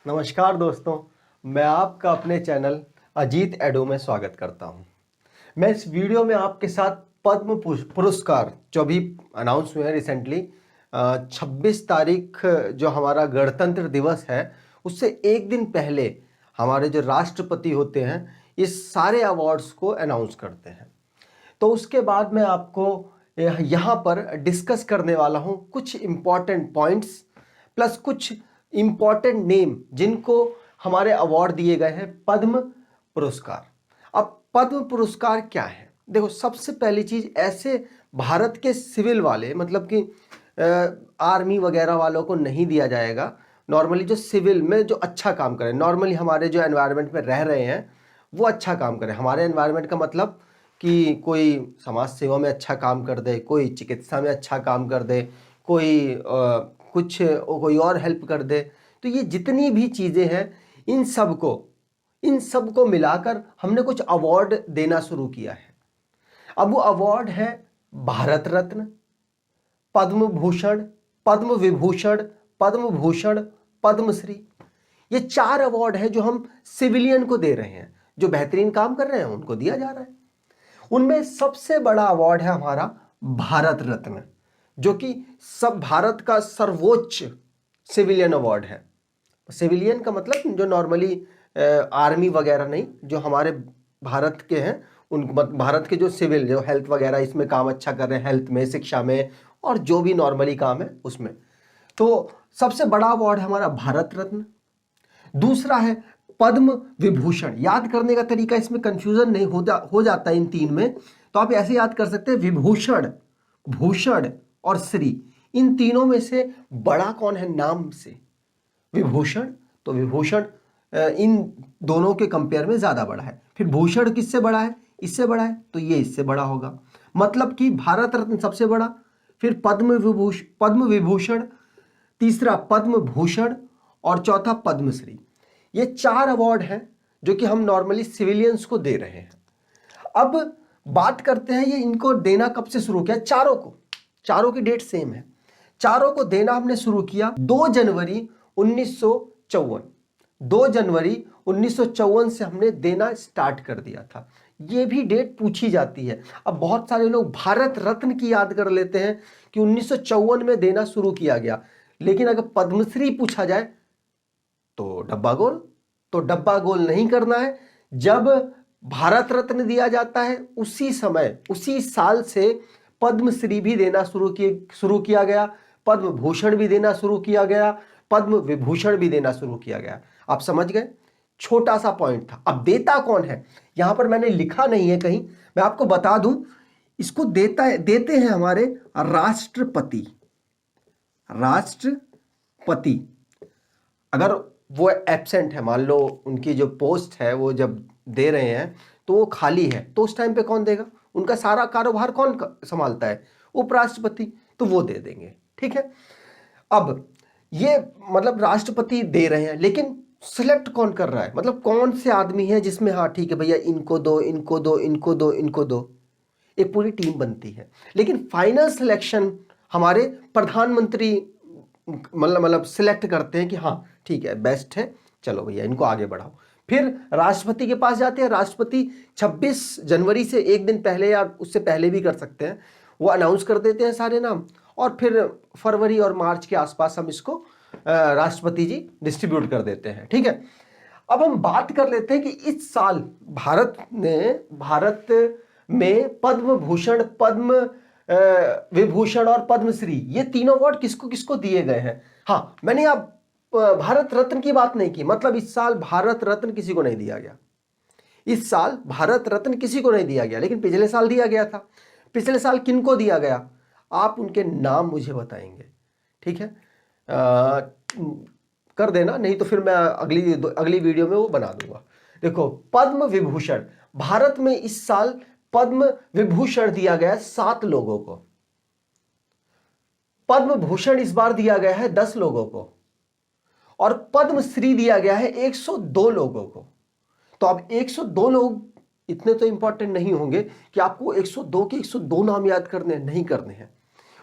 नमस्कार दोस्तों, मैं आपका अपने चैनल अजीत एडो में स्वागत करता हूं। मैं इस वीडियो में आपके साथ पद्म पुरस्कार जो अभी अनाउंस हुए हैं रिसेंटली 26 तारीख जो हमारा गणतंत्र दिवस है उससे एक दिन पहले हमारे जो राष्ट्रपति होते हैं इस सारे अवार्ड्स को अनाउंस करते हैं। तो उसके बाद मैं आपको यहाँ पर डिस्कस करने वाला हूँ कुछ इम्पॉर्टेंट पॉइंट्स प्लस कुछ इम्पॉर्टेंट नेम जिनको हमारे अवार्ड दिए गए हैं पद्म पुरस्कार। अब पद्म पुरस्कार क्या है? देखो, सबसे पहली चीज, ऐसे भारत के सिविल वाले मतलब कि आर्मी वगैरह वालों को नहीं दिया जाएगा। नॉर्मली जो सिविल में जो अच्छा काम करें, नॉर्मली हमारे जो एनवायरनमेंट में रह रहे हैं वो अच्छा काम करें। हमारे एनवायरनमेंट का मतलब कि कोई समाज सेवा में अच्छा काम कर दे, कोई चिकित्सा में अच्छा काम कर दे, कोई कोई और हेल्प कर दे। तो ये जितनी भी चीज़ें हैं इन सब को मिलाकर हमने कुछ अवार्ड देना शुरू किया है। अब वो अवार्ड है भारत रत्न, पद्म भूषण, पद्म विभूषण, पद्म भूषण, पद्मश्री। ये 4 अवार्ड है जो हम सिविलियन को दे रहे हैं, जो बेहतरीन काम कर रहे हैं उनको दिया जा रहा है। उनमें सबसे बड़ा अवार्ड है हमारा भारत रत्न, जो कि सब भारत का सर्वोच्च सिविलियन अवार्ड है। सिविलियन का मतलब जो नॉर्मली आर्मी वगैरह नहीं, जो हमारे भारत के हैं उन भारत के जो सिविल, जो हेल्थ वगैरह इसमें काम अच्छा कर रहे हैं, हेल्थ में, शिक्षा में और जो भी नॉर्मली काम है उसमें। तो सबसे बड़ा अवार्ड है हमारा भारत रत्न। दूसरा है पद्म विभूषण। याद करने का तरीका इसमें कंफ्यूजन नहीं हो जाता इन 3 में, तो आप ऐसे याद कर सकते हैं विभूषण, भूषण और श्री। इन तीनों में से बड़ा कौन है नाम से? विभूषण। तो विभूषण इन दोनों के कंपेयर में ज्यादा बड़ा है। फिर भूषण किससे बड़ा है? इससे बड़ा है, तो ये इससे बड़ा होगा। मतलब कि भारत रत्न सबसे बड़ा, फिर पद्म विभूषण, तीसरा पद्म भूषण और चौथा पद्मश्री। ये 4 अवार्ड हैं जो कि हम नॉर्मली सिविलियंस को दे रहे हैं। अब बात करते हैं ये इनको देना कब से शुरू किया। चारों की डेट सेम है। चारों को देना हमने शुरू किया 2 जनवरी 1954। 2 जनवरी 1954 से हमने देना स्टार्ट कर दिया था। ये भी डेट पूछी जाती है। अब बहुत सारे लोग भारत रत्न की याद कर लेते हैं कि 1954 में देना शुरू किया गया, लेकिन अगर पद्मश्री पूछा जाए तो डब्बा गोल। तो डब्बा गोल नहीं करना है। जब भारत रत्न दिया जाता है उसी समय, उसी साल से पद्मश्री भी देना शुरू किया गया, पद्म भूषण भी देना शुरू किया गया, पद्म विभूषण भी देना शुरू किया गया। आप समझ गए? छोटा सा पॉइंट था। अब देता कौन है यहां पर मैंने लिखा नहीं है कहीं, मैं आपको बता दूं। इसको देते हैं हमारे राष्ट्रपति। राष्ट्रपति अगर वो एब्सेंट है, मान लो उनकी जो पोस्ट है वो जब दे रहे हैं तो वो खाली है, तो उस टाइम पे कौन देगा? उनका सारा कारोबार कौन संभालता है? उपराष्ट्रपति। तो वो दे देंगे, ठीक है। अब ये मतलब राष्ट्रपति दे रहे हैं, लेकिन सिलेक्ट कौन कर रहा है? मतलब कौन से आदमी है जिसमें हाँ ठीक है भैया इनको दो, इनको दो, इनको दो, इनको दो। एक पूरी टीम बनती है, लेकिन फाइनल सिलेक्शन हमारे प्रधानमंत्री मतलब सिलेक्ट करते हैं कि हाँ ठीक है, बेस्ट है, चलो भैया इनको आगे बढ़ाओ। फिर राष्ट्रपति के पास जाते हैं। राष्ट्रपति 26 जनवरी से एक दिन पहले या उससे पहले भी कर सकते हैं, वो अनाउंस कर देते हैं सारे नाम, और फिर फरवरी और मार्च के आसपास हम इसको राष्ट्रपति जी डिस्ट्रीब्यूट कर देते हैं, ठीक है। अब हम बात कर लेते हैं कि इस साल भारत में पद्म भूषण, पद्म विभूषण और पद्मश्री, ये तीनों अवार्ड किसको किसको दिए गए हैं। हाँ, मैंने अब भारत रत्न की बात नहीं की, मतलब इस साल भारत रत्न किसी को नहीं दिया गया। इस साल भारत रत्न किसी को नहीं दिया गया, लेकिन पिछले साल दिया गया था। पिछले साल किनको दिया गया? आप उनके नाम मुझे बताएंगे, ठीक है। कर देना, नहीं तो फिर मैं अगली वीडियो में वो बना दूंगा। देखो, पद्म विभूषण, भारत में इस साल पद्म विभूषण दिया गया 7 लोगों को। पद्म भूषण इस बार दिया गया है 10 लोगों को, और पद्मश्री दिया गया है 102 लोगों को। तो अब 102 लोग इतने तो इंपॉर्टेंट नहीं होंगे कि आपको 102 के 102 नाम याद नहीं करने हैं।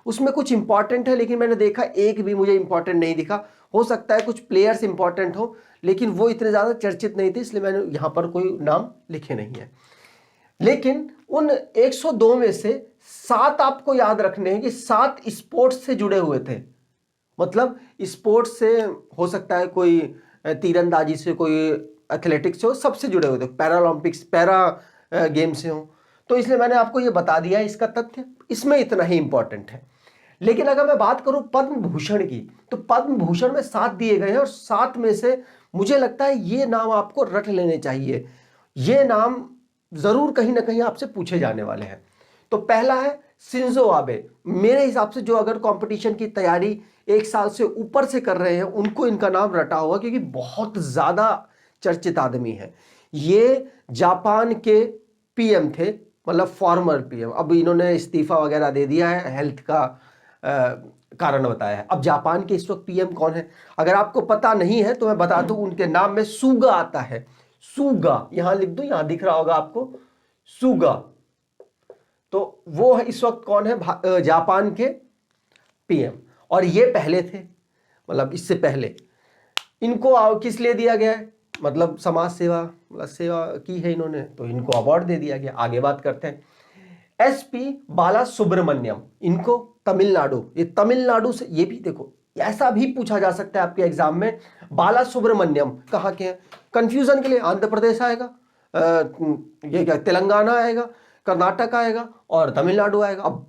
उसमें कुछ इंपॉर्टेंट है, लेकिन मैंने देखा एक भी मुझे इंपॉर्टेंट नहीं दिखा। हो सकता है कुछ प्लेयर्स इंपॉर्टेंट हो, लेकिन वो इतने ज़्यादा चर्चित नहीं थे, इसलिए मैंने यहाँ पर कोई नाम लिखे नहीं है। लेकिन उन 102 में से 7 आपको याद रखने हैं कि 7 स्पोर्ट्स से जुड़े हुए थे। मतलब स्पोर्ट्स से हो सकता है कोई तीरंदाजी से, कोई एथलेटिक्स से हो, सबसे जुड़े हुए थे, पैरालंपिक्स, पैरा गेम से हो। तो इसलिए मैंने आपको ये बता दिया इसका तथ्य, इसमें इतना ही इंपॉर्टेंट है। लेकिन अगर मैं बात करूं पद्म भूषण की, तो पद्म भूषण में 7 दिए गए हैं और 7 में से मुझे लगता है ये नाम आपको रट लेने चाहिए। ये नाम जरूर कहीं ना कहीं आपसे पूछे जाने वाले हैं। तो पहला है शिंजो आबे। मेरे हिसाब से जो अगर कंपटीशन की तैयारी 1 साल से ऊपर से कर रहे हैं उनको इनका नाम रटा होगा, क्योंकि बहुत ज्यादा चर्चित आदमी है। ये जापान के पीएम थे, मतलब फॉर्मर पीएम। अब इन्होंने इस्तीफा वगैरह दे दिया है, हेल्थ का कारण बताया है। अब जापान के इस वक्त पीएम कौन है अगर आपको पता नहीं है तो मैं बता दूं, उनके नाम में सुगा आता है। सुगा यहां लिख दो, यहां दिख रहा होगा आपको सुगा। तो वो इस वक्त कौन है, जापान के पीएम। और ये पहले थे, मतलब इससे पहले इनको किस लिए दिया गया है, मतलब समाज सेवा, मतलब सेवा की है इन्होंने, तो इनको अवार्ड दे दिया गया। आगे बात करते हैं एसपी बाला सुब्रमण्यम, इनको तमिलनाडु, ये तमिलनाडु से, ये भी देखो ऐसा भी पूछा जा सकता है आपके एग्जाम में, बाला सुब्रमण्यम कहाँ के हैं, कंफ्यूजन के लिए आंध्र प्रदेश आएगा, ये क्या तेलंगाना आएगा, कर्नाटक आएगा और तमिलनाडु आएगा। अब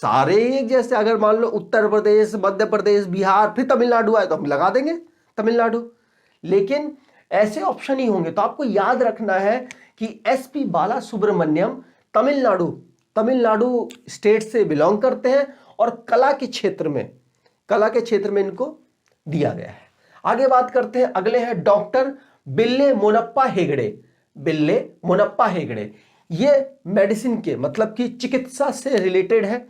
सारे एक जैसे, अगर मान लो उत्तर प्रदेश, मध्य प्रदेश, बिहार, फिर तमिलनाडु आए तो हम लगा देंगे तमिलनाडु, लेकिन ऐसे ऑप्शन ही होंगे। तो आपको याद रखना है कि एसपी बाला सुब्रमण्यम तमिलनाडु स्टेट से बिलोंग करते हैं और कला के क्षेत्र में इनको दिया गया है। आगे बात करते हैं, अगले हैं डॉक्टर बिल्ले मोनप्पा हेगड़े। ये मेडिसिन के, मतलब कि चिकित्सा से रिलेटेड है,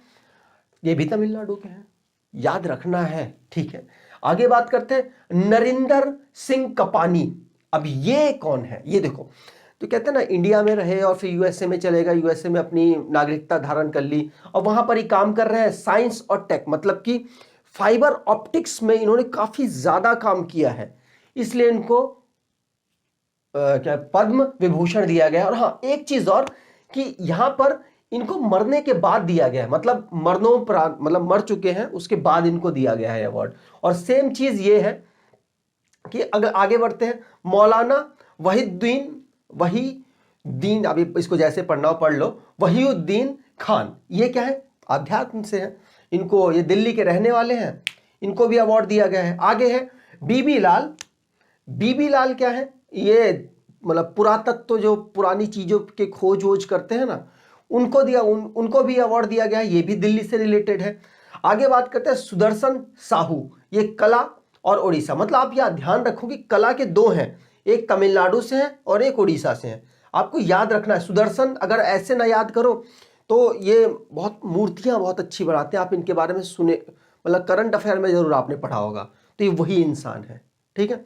ये भी तमिलनाडु के हैं, याद रखना है, ठीक है। आगे बात करते हैं नरिंदर सिंह कपानी। अब ये कौन है, ये देखो, तो कहते हैं ना इंडिया में रहे और फिर यूएसए में चलेगा, यूएसए में अपनी नागरिकता धारण कर ली और वहां पर ही काम कर रहे हैं साइंस और टेक, मतलब कि फाइबर ऑप्टिक्स में इन्होंने काफी ज्यादा काम किया है, इसलिए इनको क्या पद्म विभूषण दिया गया। और हाँ, एक चीज और कि यहां पर इनको मरने के बाद दिया गया है, मतलब मरणोपरांत, मतलब मर चुके हैं उसके बाद इनको दिया गया है अवार्ड। और सेम चीज ये है कि अगर आगे बढ़ते हैं, मौलाना वहीदुद्दीन, अभी इसको जैसे पढ़ना हो पढ़ लो, वहीउद्दीन खान, ये क्या है, अध्यात्म से है, इनको, ये दिल्ली के रहने वाले हैं, इनको भी अवार्ड दिया गया है। आगे है बीबी लाल क्या है, ये मतलब पुरातत्व, जो पुरानी चीजों के खोज वोज करते हैं ना, उनको भी अवार्ड दिया गया है, ये भी दिल्ली से रिलेटेड है। आगे बात करते हैं सुदर्शन साहू, ये कला और उड़ीसा, मतलब आप यह ध्यान रखो कि कला के 2 हैं, एक तमिलनाडु से है और एक उड़ीसा से है, आपको याद रखना है। सुदर्शन अगर ऐसे ना याद करो तो ये बहुत मूर्तियां बहुत अच्छी बनाते हैं, आप इनके बारे में सुने, मतलब करंट अफेयर में जरूर आपने पढ़ा होगा, तो ये वही इंसान है, ठीक है।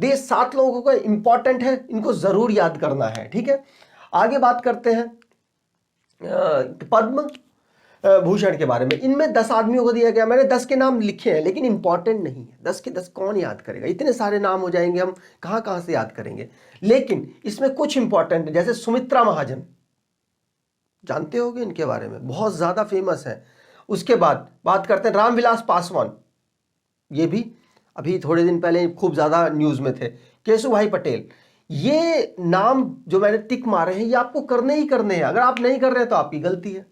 ये 7 लोगों का इंपॉर्टेंट है, इनको जरूर याद करना है, ठीक है। आगे बात करते हैं पद्म भूषण के बारे में। इनमें 10 आदमियों को दिया गया, मैंने 10 के नाम लिखे हैं लेकिन इंपॉर्टेंट नहीं है, 10 के 10 कौन याद करेगा, इतने सारे नाम हो जाएंगे, हम कहां से याद करेंगे। लेकिन इसमें कुछ इंपॉर्टेंट है, जैसे सुमित्रा महाजन, जानते होंगे इनके बारे में, बहुत ज्यादा फेमस है। उसके बाद बात करते हैं रामविलास पासवान, ये भी अभी थोड़े दिन पहले खूब ज्यादा न्यूज में थे। केशुभाई पटेल, ये नाम जो मैंने टिक मारे हैं ये आपको करने ही करने हैं, अगर आप नहीं कर रहे तो आपकी गलती है।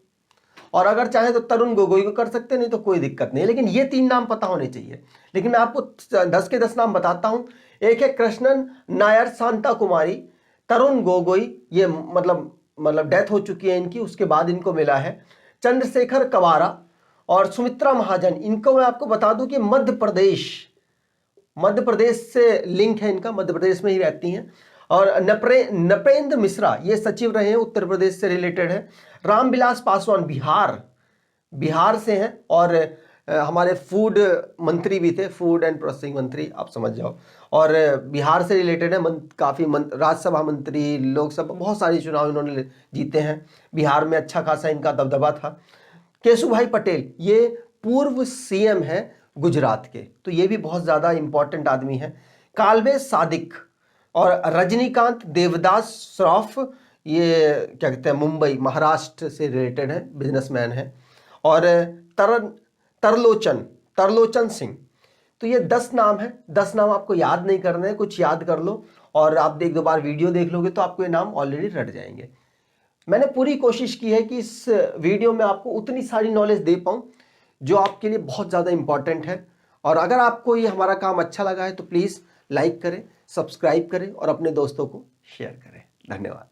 और अगर चाहे तो तरुण गोगोई को कर सकते, नहीं तो कोई दिक्कत नहीं, लेकिन ये 3 नाम पता होने चाहिए। लेकिन मैं आपको 10 के 10 नाम बताता हूं। एक है कृष्णन नायर शांता कुमारी, तरुण गोगोई, ये मतलब डेथ हो चुकी है इनकी, उसके बाद इनको मिला है। चंद्रशेखर कवारा और सुमित्रा महाजन, इनको मैं आपको बता दूं कि मध्य प्रदेश से लिंक है इनका, मध्य प्रदेश में ही रहती हैं। और नपेंद्र मिश्रा, ये सचिव रहे हैं, उत्तर प्रदेश से रिलेटेड है। रामविलास पासवान बिहार से हैं और हमारे फूड मंत्री भी थे, फूड एंड प्रोसेसिंग मंत्री, आप समझ जाओ, और बिहार से रिलेटेड है, काफी राज्यसभा मंत्री, लोकसभा, बहुत सारे चुनाव इन्होंने जीते हैं, बिहार में अच्छा खासा इनका दबदबा था। केशुभाई पटेल, ये पूर्व सीएम है गुजरात के, तो ये भी बहुत ज़्यादा इंपॉर्टेंट आदमी है। कालवे सादिक और रजनीकांत देवदास श्रॉफ, ये क्या कहते हैं, मुंबई महाराष्ट्र से रिलेटेड है, बिजनेसमैन है। और तरलोचन तरलोचन सिंह। तो ये 10 नाम है, 10 नाम आपको याद नहीं करने हैं, कुछ याद कर लो और आप एक दो बार वीडियो देख लोगे तो आपको ये नाम ऑलरेडी रट जाएंगे। मैंने पूरी कोशिश की है कि इस वीडियो में आपको उतनी सारी नॉलेज दे पाऊँ जो आपके लिए बहुत ज़्यादा इंपॉर्टेंट है। और अगर आपको ये हमारा काम अच्छा लगा है तो प्लीज़ लाइक करें, सब्सक्राइब करें और अपने दोस्तों को शेयर करें। धन्यवाद।